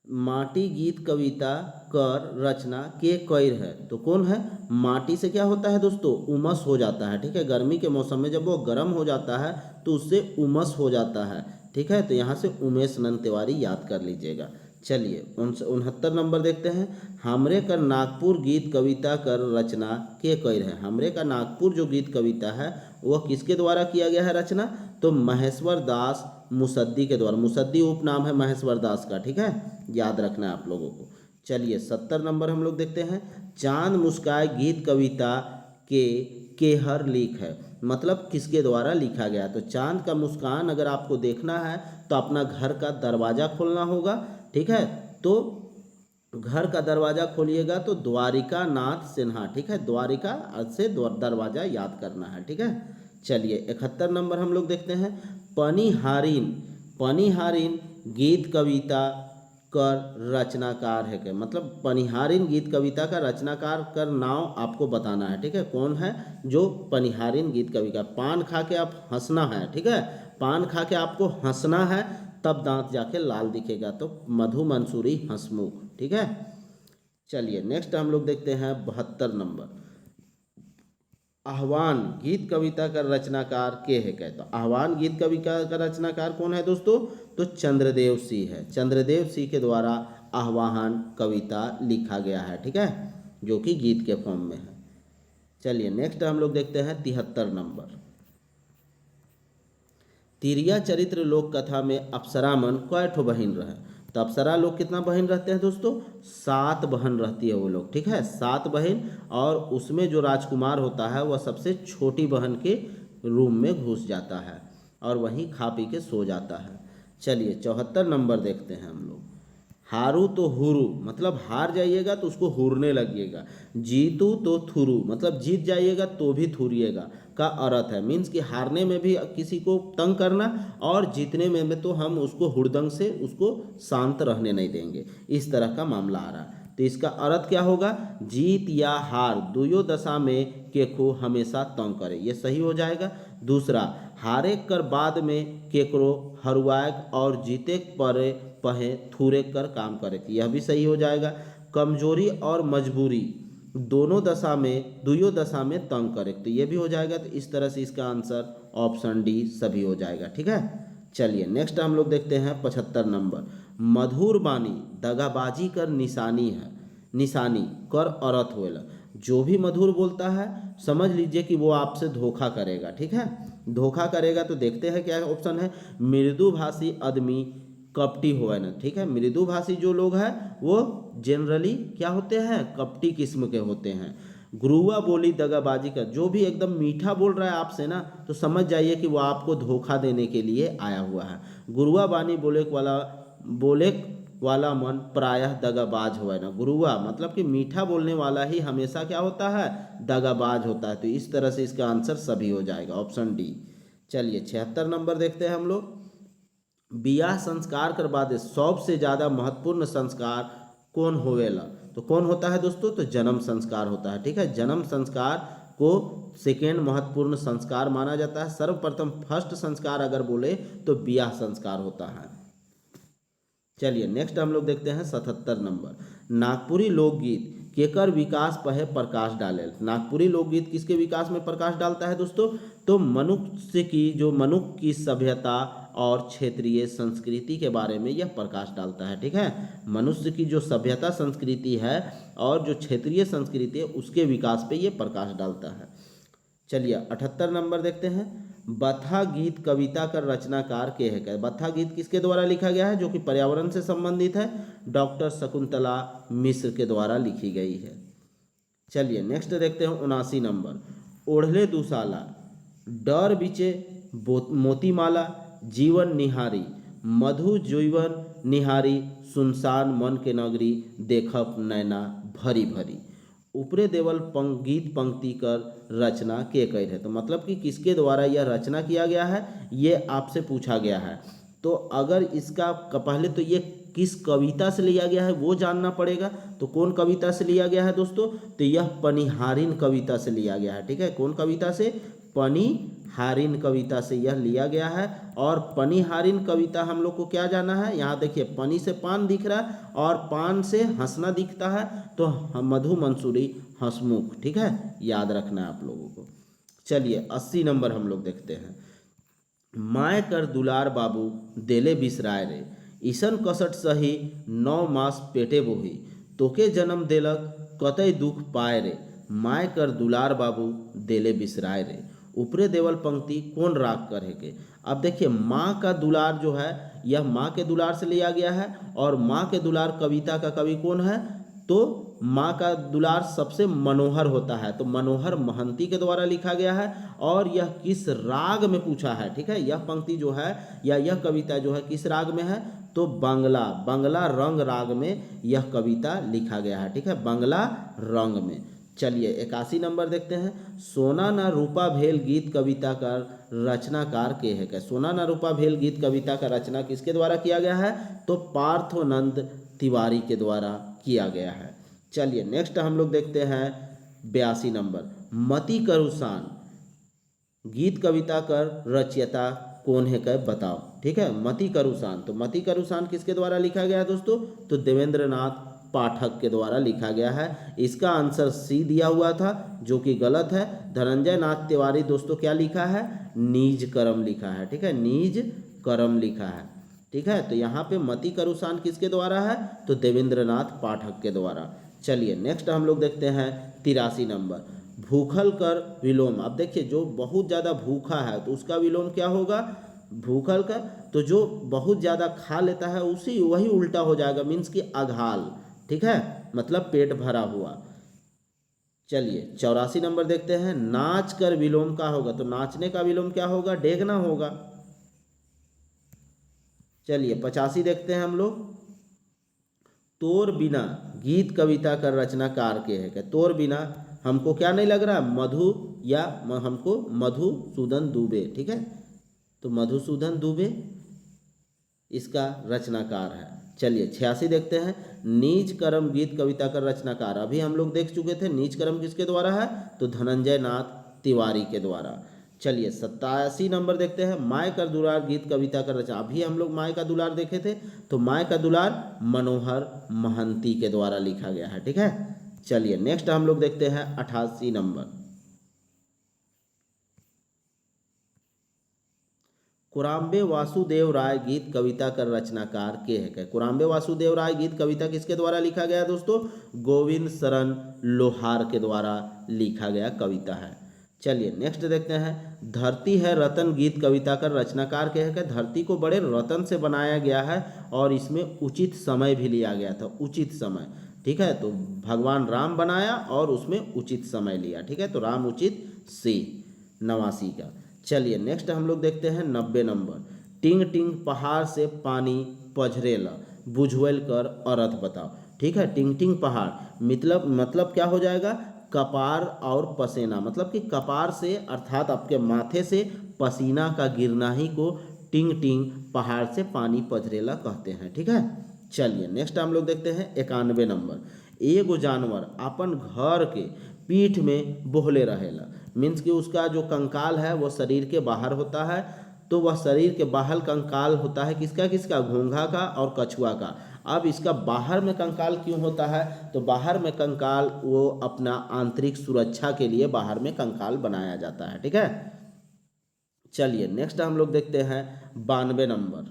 माटी गीत कविता कर रचना के कौर है, तो कौन है, माटी से क्या होता है दोस्तों, उमस हो जाता है। ठीक है, गर्मी के मौसम में जब वो गर्म हो जाता है तो उससे उमस हो जाता है। ठीक है, तो यहाँ से उमेश नंद तिवारी याद कर लीजिएगा। चलिए 69 नंबर देखते हैं। हमरे का नागपुर गीत कविता कर रचना के कौर है। हमरे का नागपुर जो गीत कविता है वह किसके द्वारा किया गया है रचना, तो महेश्वर दास मुसद्दी के द्वारा। मुसद्दी उपनाम है महेश्वर दास का। ठीक है, याद रखना है आप लोगों को। चलिए 70 नंबर हम लोग देखते हैं। चांद मुस्काए गीत कविता के केहर लिख है, मतलब किसके द्वारा लिखा गया। तो चांद का मुस्कान अगर आपको देखना है तो अपना घर का दरवाज़ा खोलना होगा। ठीक है, तो घर का दरवाज़ा खोलिएगा तो द्वारिका नाथ सिन्हा। ठीक है, द्वारिका से दरवाज़ा याद करना है। ठीक है, चलिए 71 नंबर हम लोग देखते हैं। पनिहारिन, पनिहारिन गीत कविता कर रचनाकार है क्या, मतलब पनिहारिन गीत कविता का रचनाकार कर नाम आपको बताना है। ठीक है, कौन है जो पनिहारिन गीत कविता। पान खा के आप हंसना है। ठीक है, पान खा के आपको हंसना है, तब दांत जाके लाल दिखेगा, तो मधु मंसूरी हंसमुख। ठीक है, चलिए नेक्स्ट हम लोग देखते हैं 72 नंबर। आह्वान गीत कविता का रचनाकार के है क्या, तो आह्वान गीत कविता का रचनाकार कौन है दोस्तों, तो चंद्रदेव सिंह है। चंद्रदेव सिंह के द्वारा आह्वान कविता लिखा गया है। ठीक है, जो कि गीत के फॉर्म में है। चलिए नेक्स्ट हम लोग देखते हैं 73 नंबर। तिरिया चरित्र लोक कथा में अप्सरा मन कय ठो बहिन रहे, तो अप्सरा लोग कितना बहन रहते हैं दोस्तों, 7 बहन रहती है वो लोग। ठीक है, 7 बहन, और उसमें जो राजकुमार होता है वह सबसे छोटी बहन के रूम में घुस जाता है और वहीं खा पी के सो जाता है। चलिए 74 नंबर देखते हैं हम लोग। हारू तो हुरू, मतलब हार जाइएगा तो उसको हुरने लगिएगा। जीतू तो थुरू, मतलब जीत जाइएगा तो भी थुरिएगा का अर्थ है। मीन्स कि हारने में भी किसी को तंग करना और जीतने में तो हम उसको हुड़दंग से उसको शांत रहने नहीं देंगे, इस तरह का मामला आ रहा है। तो इसका अर्थ क्या होगा, जीत या हार दुयो दशा में केको हमेशा तंग करे, ये सही हो जाएगा। दूसरा, हारे कर बाद में केकरो हरुआएक और जीते परे पहे थूरे कर काम करे, यह भी सही हो जाएगा। कमजोरी और मजबूरी दोनों दशा में दुयो दशा में तंग करे, तो ये भी हो जाएगा। तो इस तरह से इसका आंसर ऑप्शन डी सभी हो जाएगा। ठीक है, चलिए नेक्स्ट हम लोग देखते हैं 75 नंबर। मधुर बानी दगाबाजी कर निशानी है, निशानी कर अर्थ होएला। जो भी मधुर बोलता है समझ लीजिए कि वो आपसे धोखा करेगा। ठीक है, धोखा करेगा। तो देखते हैं क्या ऑप्शन है। मृदुभाषी आदमी कपटी होए ना। ठीक है, मृदुभाषी जो लोग हैं वो जनरली क्या होते हैं, कपटी किस्म के होते हैं। गुरुआ बोली दगाबाजी का, जो भी एकदम मीठा बोल रहा है आपसे ना, तो समझ जाइए कि वो आपको धोखा देने के लिए आया हुआ है। गुरुआ बानी बोले वाला मन प्रायः दगाबाज हुआ है ना। गुरुआ मतलब कि मीठा बोलने वाला ही हमेशा क्या होता है, दगाबाज होता है। तो इस तरह से इसका आंसर सभी हो जाएगा, ऑप्शन डी। चलिए 76 नंबर देखते हैं हम लोग। बियाह संस्कार कर बाद सबसे ज़्यादा महत्वपूर्ण संस्कार कौन होवेला, तो कौन होता है दोस्तों, तो जन्म संस्कार होता है। ठीक है, जन्म संस्कार को सेकेंड महत्वपूर्ण संस्कार माना जाता है। सर्वप्रथम फर्स्ट संस्कार अगर बोले तो बियाह संस्कार होता है। चलिए नेक्स्ट हम लोग देखते हैं 77 नंबर। नागपुरी लोकगीत केकर विकास पर प्रकाश डाले। नागपुरी लोकगीत किसके विकास में प्रकाश डालता है दोस्तों, तो मनुष्य की सभ्यता और क्षेत्रीय संस्कृति के बारे में यह प्रकाश डालता है। ठीक है, मनुष्य की जो सभ्यता संस्कृति है और जो क्षेत्रीय संस्कृति है उसके विकास पे ये प्रकाश डालता है। चलिए 78 नंबर देखते हैं। बथा गीत कविता का रचनाकार के है क्या, बथा गीत किसके द्वारा लिखा गया है, जो कि पर्यावरण से संबंधित है, डॉक्टर शकुंतला मिश्र के द्वारा लिखी गई है। चलिए नेक्स्ट देखते हैं 79 नंबर। ओढ़ले दुसाला डर बिचे मोतीमाला जीवन निहारी मधु जीवन निहारी सुनसान मन के नगरी देखब नैना भरी भरी। ऊपरे देवल गीत पंक्ति कर रचना के कह है, तो मतलब कि किसके द्वारा यह रचना किया गया है ये आपसे पूछा गया है। तो अगर इसका पहले तो ये किस कविता से लिया गया है वो जानना पड़ेगा। तो कौन कविता से लिया गया है दोस्तों, तो यह पनिहारिन कविता से लिया गया है। ठीक है, कौन कविता से, पनी हारिन कविता से यह लिया गया है। और पनी हारिन कविता हम लोग को क्या जाना है, यहाँ देखिए पनी से पान दिख रहा है और पान से हंसना दिखता है, तो मधु मंसूरी हंसमुख, ठीक है, याद रखना है आप लोगों को। चलिए 80 नंबर हम लोग देखते हैं। माय कर दुलार बाबू देले बिसराय रे, ईसन कसट सही 9 मास पेटे बोही, तोके जन्म देलक कतई दुख पाए रे, माय कर दुलार बाबू देले बिसराय रे। ऊपरे देवल पंक्ति कौन राग करे के। अब देखिए माँ का दुलार जो है यह माँ के दुलार से लिया गया है, और माँ के दुलार कविता का कवि कौन है, तो माँ का दुलार सबसे मनोहर होता है, तो मनोहर महंती के द्वारा लिखा गया है। और यह किस राग में पूछा है, ठीक है, यह पंक्ति जो है या यह कविता जो है किस राग में है, तो बंगला रंग राग में यह कविता लिखा गया है, ठीक है, बंगला रंग में। चलिए 81 नंबर देखते हैं। सोना ना रूपा भेल गीत कविता का रचनाकार के है क्या। सोना ना रूपा भेल गीत कविता का रचना किसके द्वारा किया गया है, तो पार्थोनंद तिवारी के द्वारा किया गया है। चलिए नेक्स्ट हम लोग देखते हैं 82 नंबर। मति करुसान गीत कविता कर रचयिता कौन है क्या बताओ, ठीक है, मति करुसान। तो मति करुसान किसके द्वारा लिखा गया है दोस्तों, तो देवेंद्रनाथ पाठक के द्वारा लिखा गया है। इसका आंसर सी दिया हुआ था जो कि गलत है। धनंजय नाथ तिवारी दोस्तों क्या लिखा है, नीज करम लिखा है, ठीक है, नीज करम लिखा है, ठीक है। तो यहाँ पे मति करुसान किसके द्वारा है, तो देवेंद्रनाथ पाठक के द्वारा। चलिए नेक्स्ट हम लोग देखते हैं 83 नंबर। भूखल कर विलोम। अब देखिए जो बहुत ज़्यादा भूखा है तो उसका विलोम क्या होगा, भूखल का, तो जो बहुत ज़्यादा खा लेता है उसी वही उल्टा हो जाएगा, मीन्स कि अघाल, ठीक है, मतलब पेट भरा हुआ। चलिए 84 नंबर देखते हैं। नाच कर विलोम का होगा, तो नाचने का विलोम क्या होगा, डेगना होगा। चलिए 85 देखते हैं हम लोग। तोर बिना गीत कविता का रचनाकार के है क्या। तोर बिना हमको क्या नहीं लग रहा, मधु या हमको मधुसूदन दुबे, ठीक है, तो मधुसूदन दुबे इसका रचनाकार है। चलिए 86 देखते हैं। नीच करम गीत कविता का रचनाकार, अभी हम लोग देख चुके थे नीच करम किसके द्वारा है, तो धनंजय नाथ तिवारी के द्वारा। चलिए 87 नंबर देखते हैं। माय का दुलार गीत कविता का रचना, अभी हम लोग माय का दुलार देखे थे, तो माय का दुलार मनोहर महंती के द्वारा लिखा गया है, ठीक है। चलिए नेक्स्ट हम लोग देखते हैं 88 नंबर। कुराम्बे वासुदेव राय गीत कविता का रचनाकार के है क्या। कुराम्बे वासुदेव राय गीत कविता किसके द्वारा लिखा गया दोस्तों, गोविंद शरण लोहार के द्वारा लिखा गया कविता है। चलिए नेक्स्ट देखते हैं। धरती है रतन गीत कविता का रचनाकार के है क्या। धरती को बड़े रतन से बनाया गया है और इसमें उचित समय भी लिया गया था, उचित समय, ठीक है, तो भगवान राम बनाया और उसमें उचित समय लिया, ठीक है, तो राम उचित सी 89 का। चलिए नेक्स्ट हम लोग देखते हैं 90 नंबर। टिंग टिंग पहाड़ से पानी पझरेला, बुझवेल कर अर्थ बताओ, ठीक है। टिंग टिंग पहाड़ मतलब क्या हो जाएगा, कपार और पसीना, मतलब कि कपार से अर्थात आपके माथे से पसीना का गिरना ही को टिंग टिंग पहाड़ से पानी पझरेला कहते हैं, ठीक है। चलिए नेक्स्ट हम लोग देखते हैं 91 नंबर। एगो जानवर अपन घर के पीठ में बोहले रहेला, मीन्स कि उसका जो कंकाल है वो शरीर के बाहर होता है, तो वह शरीर के बाहर कंकाल होता है किसका किसका, घोंघा का और कछुआ का। अब इसका बाहर में कंकाल क्यों होता है, तो बाहर में कंकाल वो अपना आंतरिक सुरक्षा के लिए बाहर में कंकाल बनाया जाता है, ठीक है। चलिए नेक्स्ट हम लोग देखते हैं 92 नंबर।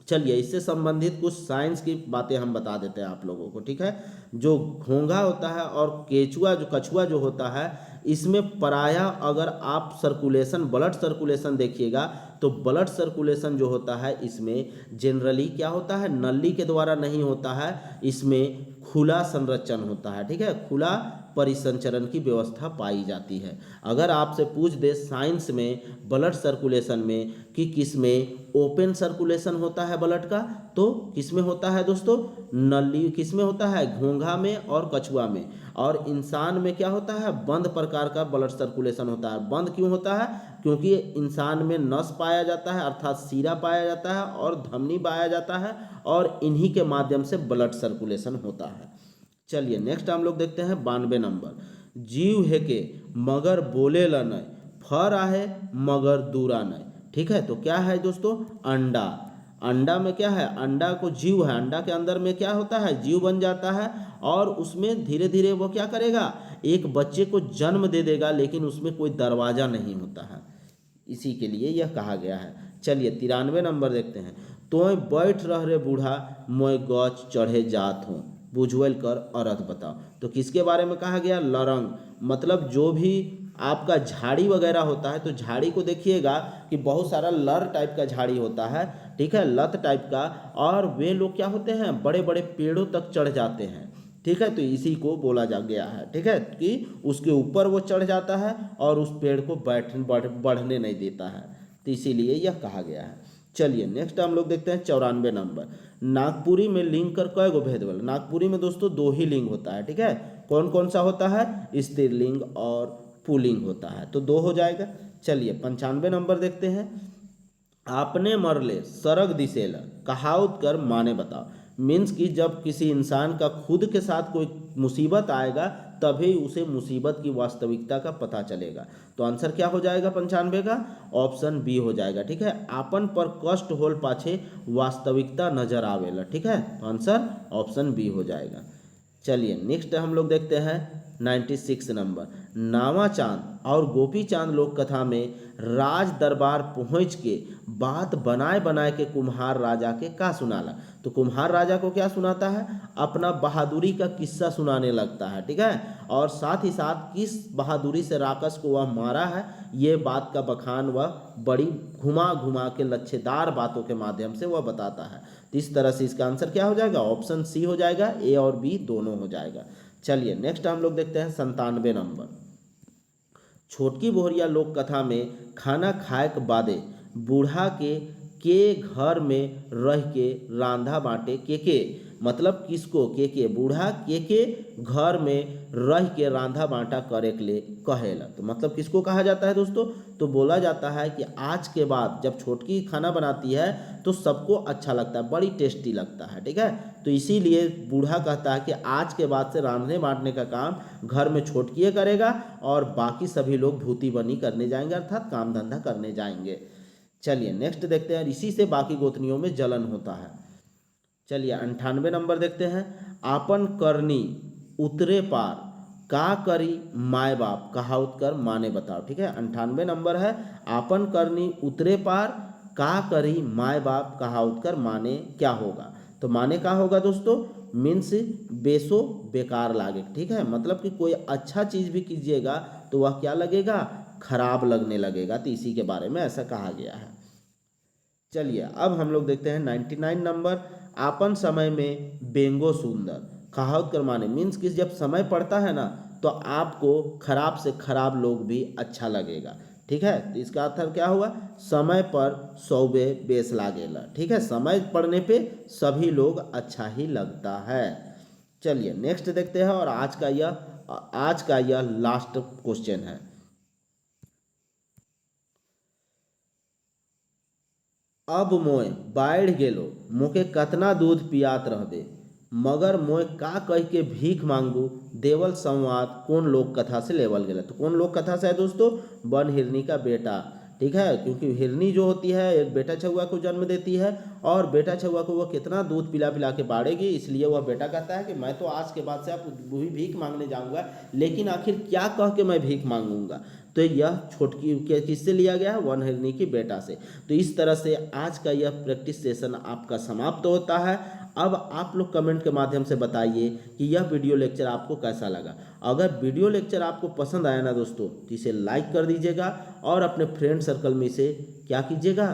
चलिए इससे संबंधित कुछ साइंस की बातें हम बता देते हैं आप लोगों को, ठीक है। जो घोंघा होता है और केचुआ जो कछुआ जो होता है, इसमें पराया अगर आप सर्कुलेशन ब्लड सर्कुलेशन देखिएगा तो ब्लड सर्कुलेशन जो होता है इसमें जनरली क्या होता है, नली के द्वारा नहीं होता है, इसमें खुला संरचन होता है, ठीक है, खुला परिसंचरण की व्यवस्था पाई जाती है। अगर आपसे पूछ दे साइंस में ब्लड सर्कुलेशन में कि किस में ओपन सर्कुलेशन होता है ब्लड का, तो किस में होता है दोस्तों, नली किस में होता है, घोंघा में और कछुआ में। और इंसान में क्या होता है, बंद प्रकार का ब्लड सर्कुलेशन होता है। बंद क्यों होता है, क्योंकि इंसान में नस पाया जाता है अर्थात सीरा पाया जाता है और धमनी पाया जाता है, और इन्हीं के माध्यम से ब्लड सर्कुलेशन होता है। चलिए नेक्स्ट हम लोग देखते हैं 92 नंबर। जीव है के मगर बोले ला नहीं, फर आहे मगर दूरा नहीं। ठीक है, तो क्या है दोस्तों, अंडा। अंडा में क्या है, अंडा को जीव है, अंडा के अंदर में क्या होता है, जीव बन जाता है और उसमें धीरे धीरे वो क्या करेगा, एक बच्चे को जन्म दे देगा, लेकिन उसमें कोई दरवाजा नहीं होता है, इसी के लिए यह कहा गया है। चलिए 93 नंबर देखते हैं। तोय बैठ रह रे बूढ़ा मोय गच चढ़े जात हूँ, बुझवल कर अर्थ बताओ। तो किसके बारे में कहा गया, लरंग, मतलब जो भी आपका झाड़ी वगैरह होता है, तो झाड़ी को देखिएगा कि बहुत सारा लर टाइप का झाड़ी होता है, ठीक है, लत टाइप का, और वे लोग क्या होते हैं, बड़े बड़े पेड़ों तक चढ़ जाते हैं। ठीक है, तो इसी को बोला जा गया है, ठीक है, कि उसके ऊपर वो चढ़ जाता है और उस पेड़ को बढ़ने नहीं देता है, तो इसीलिए यह कहा गया है। चलिए नेक्स्ट हम लोग देखते हैं 94 नंबर। नागपुरी में लिंग कर कय गो भेद बल। नागपुरी में दोस्तों दो ही लिंग होता है, ठीक है, कौन कौन सा होता है, स्त्रीलिंग और पुल्लिंग होता है, तो दो हो जाएगा। चलिए 95 नंबर देखते हैं। आपने मरले सरग दिसेला कहावत कर माने बताओ। मीन्स कि जब किसी इंसान का खुद के साथ कोई मुसीबत आएगा तभी उसे मुसीबत की वास्तविकता का पता चलेगा। तो आंसर क्या हो जाएगा 95 का, ऑप्शन बी हो जाएगा। ठीक है, आपन पर कष्ट होल पाछे वास्तविकता नजर आवेला। ठीक है, तो आंसर ऑप्शन बी हो जाएगा। चलिए नेक्स्ट हम लोग देखते हैं 96 नंबर। नावा चांद और गोपी चांद लोक कथा में राज दरबार पहुँच के बात बनाए बनाए के कुम्हार राजा के का सुनाला। तो कुम्हार राजा को क्या सुनाता है, अपना बहादुरी का किस्सा सुनाने लगता है। ठीक है, और साथ ही साथ किस बहादुरी से राक्षस को वह मारा है, ये बात का बखान वह बड़ी घुमा घुमा के लच्छेदार बातों के माध्यम से वह बताता है। तो इस तरह से इसका आंसर क्या हो जाएगा, ऑप्शन सी हो जाएगा, ए और बी दोनों हो जाएगा। चलिए नेक्स्ट हम लोग देखते हैं 97 नंबर। छोटकी बोहरिया लोक कथा में खाना खाए के बादे बूढ़ा के घर में रह के रांधा बांटे के, मतलब किसको, के बूढ़ा के घर में रह के रांधा बांटा करे के लिए कहेला। तो मतलब किसको कहा जाता है दोस्तों, तो बोला जाता है कि आज के बाद जब छोटकी खाना बनाती है तो सबको अच्छा लगता है, बड़ी टेस्टी लगता है। ठीक है, तो इसीलिए बूढ़ा कहता है कि आज के बाद से रांधने बांटने का काम घर में छोटकी करेगा और बाकी सभी लोग भूती बनी करने जाएंगे, अर्थात काम धंधा करने जाएंगे। चलिए नेक्स्ट देखते हैं, इसी से बाकी गोतनियों में जलन होता है। चलिए 98 नंबर देखते हैं। आपन करनी उतरे पार का करी माए बाप कहावत कर माने बताओ। ठीक है, 98 नंबर है। आपन करनी उतरे पार का करी माए बाप कहावत कर माने क्या होगा। तो माने क्या होगा दोस्तों, मीन्स बेसो बेकार लागे। ठीक है, मतलब कि कोई अच्छा चीज़ भी कीजिएगा तो वह क्या लगेगा, खराब लगने लगेगा। तो इसी के बारे में ऐसा कहा गया है। चलिए अब हम लोग देखते हैं 99 नंबर। आपन समय में बेंगो सुंदर कहावत कर माने, मीन्स कि जब समय पड़ता है ना तो आपको खराब से खराब लोग भी अच्छा लगेगा। ठीक है, तो इसका अर्थ क्या हुआ, समय पर सौबे बेस लागेला। ठीक है, समय पड़ने पे सभी लोग अच्छा ही लगता है। चलिए नेक्स्ट देखते हैं, और आज का यह लास्ट क्वेश्चन है। अब मोय बाढ़ गेलो मोके कतना दूध पियात रहबे, मगर मोय का कह के भीख मांगू। देवल संवाद कौन लोक कथा से लेवल गेला। तो कौन लोक कथा से है दोस्तों, वन हिरनी का बेटा। ठीक है, क्योंकि हिरनी जो होती है एक बेटा छुआ को जन्म देती है, और बेटा छुआ को वह कितना दूध पिला पिला के बाढ़ेगी, इसलिए वह बेटा कहता है कि मैं तो आज के बाद से आप भीख मांगने जाऊंगा, लेकिन आखिर क्या कह के मैं भीख मांगूंगा। तो यह छोटकी किससे लिया गया है, वन हिरनी की बेटा से। तो इस तरह से आज का यह प्रैक्टिस सेशन आपका समाप्त होता है। अब आप लोग कमेंट के माध्यम से बताइए कि यह वीडियो लेक्चर आपको कैसा लगा। अगर वीडियो लेक्चर आपको पसंद आया ना दोस्तों, तो इसे लाइक कर दीजिएगा और अपने फ्रेंड सर्कल में इसे क्या कीजिएगा,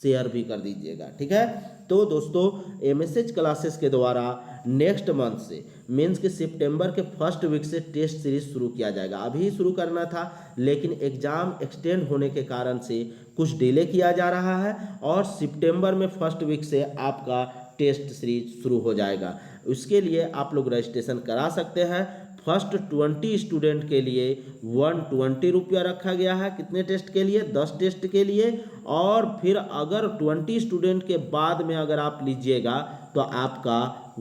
शेयर भी कर दीजिएगा। ठीक है, तो दोस्तों एमएसएच क्लासेस के द्वारा नेक्स्ट मंथ से मीन्स के सितंबर के फर्स्ट वीक से टेस्ट सीरीज शुरू किया जाएगा। अभी शुरू करना था, लेकिन एग्ज़ाम एक्सटेंड होने के कारण से कुछ डिले किया जा रहा है, और सितंबर में फर्स्ट वीक से आपका टेस्ट सीरीज शुरू हो जाएगा। उसके लिए आप लोग रजिस्ट्रेशन करा सकते हैं। फर्स्ट 20 स्टूडेंट के लिए 120 रुपया रखा गया है। कितने टेस्ट के लिए, 10 टेस्ट के लिए। और फिर अगर 20 स्टूडेंट के बाद में अगर आप लीजिएगा तो आपका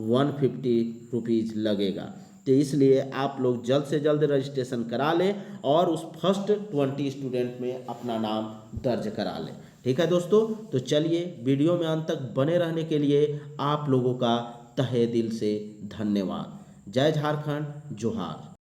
150 रुपीज़ लगेगा। तो इसलिए आप लोग जल्द से जल्द रजिस्ट्रेशन करा लें और उस फर्स्ट 20 स्टूडेंट में अपना नाम दर्ज करा लें। ठीक है दोस्तों, तो चलिए वीडियो में अंत तक बने रहने के लिए आप लोगों का तहे दिल से धन्यवाद। जय झारखंड, जोहार।